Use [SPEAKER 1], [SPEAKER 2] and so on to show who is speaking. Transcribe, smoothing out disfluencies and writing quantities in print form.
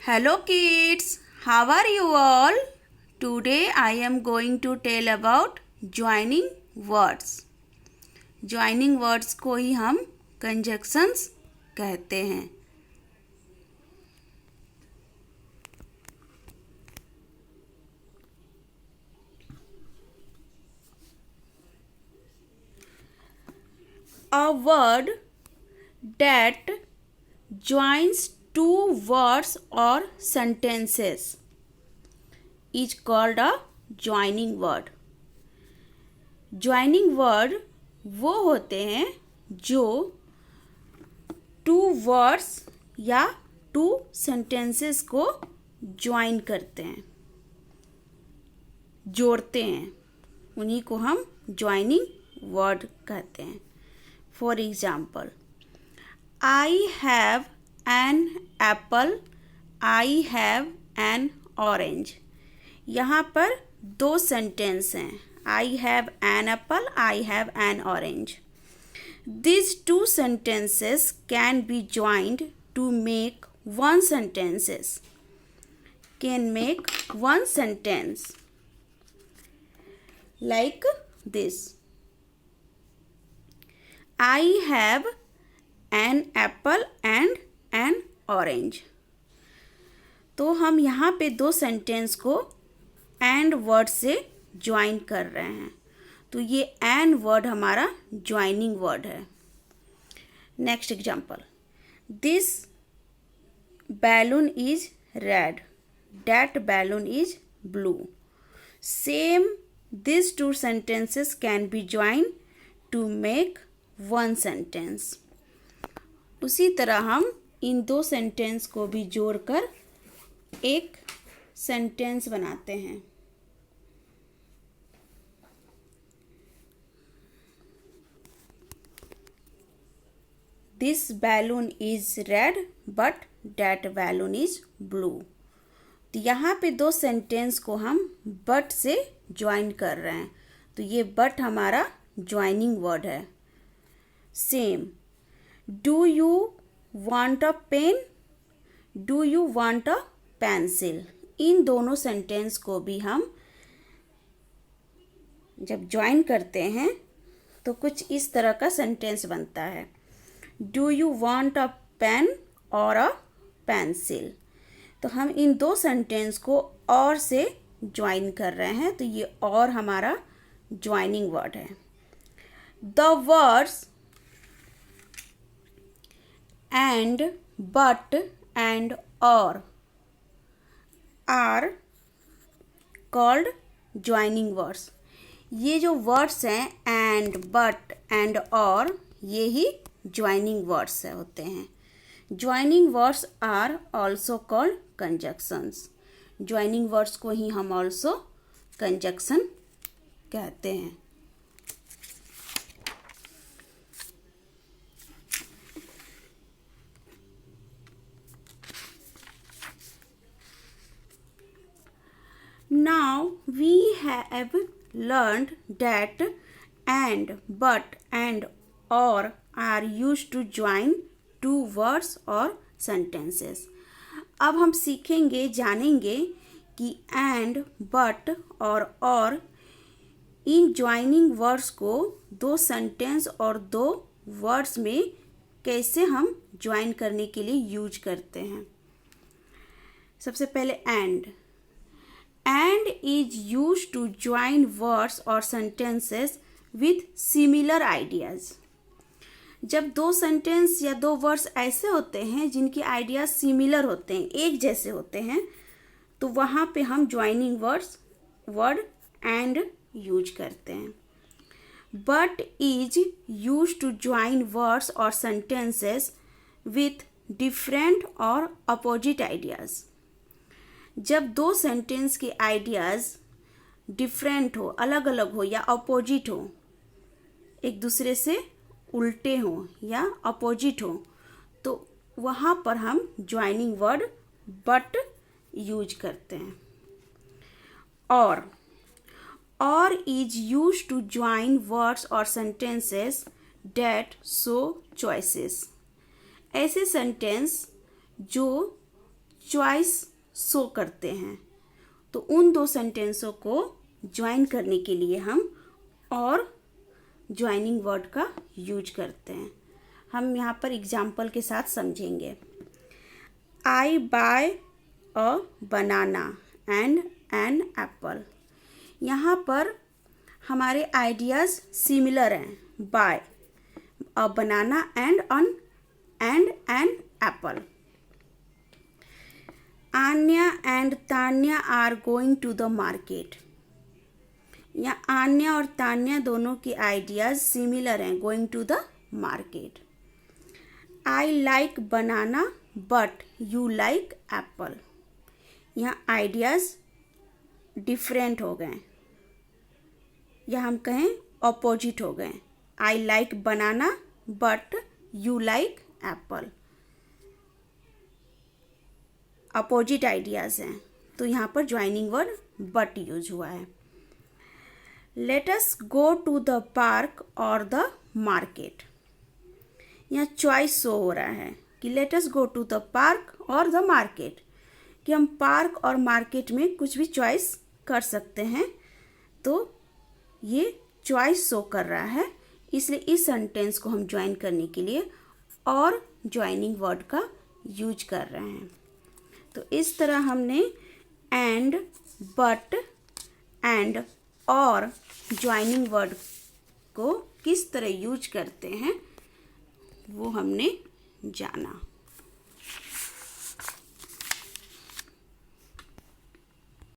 [SPEAKER 1] Hello kids, how are you all? Today I am going to tell about joining words. Joining words को ही हम conjunctions कहते हैं. A word that joins two words or sentences is called a joining word. Joining word वो होते हैं जो two words या टू सेंटेंसेस को ज्वाइन करते हैं, जोड़ते हैं. उन्हीं को हम ज्वाइनिंग वर्ड कहते हैं. For example, I have an apple, I have an orange. यहाँ पर दो सेंटेंस हैं. I have an apple, I have an orange. These two sentences can be joined to make one sentences. Can make one sentence like this. I have an apple and an orange. तो हम यहाँ पे दो sentence को and word से join कर रहे हैं. तो ये एंड वर्ड हमारा ज्वाइनिंग वर्ड है. Next example, this balloon is red, that balloon is blue. Same this two sentences can be join to make one sentence. उसी तरह हम इन दो सेंटेंस को भी जोड़कर एक सेंटेंस बनाते हैं. This balloon is red but that balloon is blue. तो यहाँ पे दो सेंटेंस को हम बट से ज्वाइन कर रहे हैं. तो ये बट हमारा ज्वाइनिंग वर्ड है. Same, do you want a pen, do you want a pencil. इन दोनों सेंटेंस को भी हम जब ज्वाइन करते हैं तो कुछ इस तरह का सेंटेंस बनता है. Do you want a pen or a pencil. तो हम इन दो सेंटेंस को और से ज्वाइन कर रहे हैं. तो ये और हमारा ज्वाइनिंग वर्ड है. The words and, but and और आर कॉल्ड ज्वाइनिंग वर्ड्स. ये जो वर्ड्स हैं एंड, बट एंड और, ये ही ज्वाइनिंग वर्ड्स होते हैं. Joining words are also called conjunctions. Joining words को ही हम ऑल्सो कंजक्शन कहते हैं. Now we have learned that and, but and or are used to join two words or sentences. अब हम सीखेंगे, जानेंगे कि and, but और इन ज्वाइनिंग वर्ड्स को दो सेंटेंस और दो वर्ड्स में कैसे हम ज्वाइन करने के लिए यूज करते हैं. सबसे पहले and is used to join words or sentences with similar ideas. जब दो सेंटेंस या दो वर्ड्स ऐसे होते हैं जिनके आइडियाज सिमिलर होते हैं, एक जैसे होते हैं, तो वहाँ पे हम ज्वाइनिंग वर्ड एंड यूज करते हैं. But is use to join words or sentences with different or opposite ideas. जब दो सेंटेंस के आइडियाज डिफरेंट हो, अलग अलग हो या अपोजिट हो, एक दूसरे से उल्टे हों या अपोजिट हो, तो वहाँ पर हम ज्वाइनिंग वर्ड बट यूज करते हैं. Or is use to join words or sentences that show choices. ऐसे सेंटेंस जो चॉइस शो करते हैं। तो उन दो सेंटेंसों को ज्वाइन करने के लिए हम और ज्वाइनिंग वर्ड का यूज करते हैं। हम यहाँ पर एग्जाम्पल के साथ समझेंगे। I buy a banana and an apple. यहाँ पर हमारे आइडियाज़ सिमिलर हैं, buy a banana and an apple. Anya and Tanya are going to the market. या आन्या और तान्या दोनों की आइडियाज़ सिमिलर हैं, going to the market. I like banana but you like apple. यहाँ आइडियाज़ डिफरेंट हो गए, या हम कहें ऑपोजिट हो गए। I like banana but you like apple, opposite ideas हैं, तो यहाँ पर ज्वाइनिंग वर्ड बट यूज हुआ है। Let us go to the park or the market. यहाँ चॉइस शो हो रहा है कि let us go to the park or the market, कि हम पार्क और मार्केट में कुछ भी चॉइस कर सकते हैं। तो ये चॉइस शो कर रहा है, इसलिए इस सेंटेंस को हम ज्वाइन करने के लिए और ज्वाइनिंग वर्ड का यूज कर रहे हैं। तो इस तरह हमने एंड, बट एंड और ज्वाइनिंग वर्ड को किस तरह यूज करते हैं वो हमने जाना।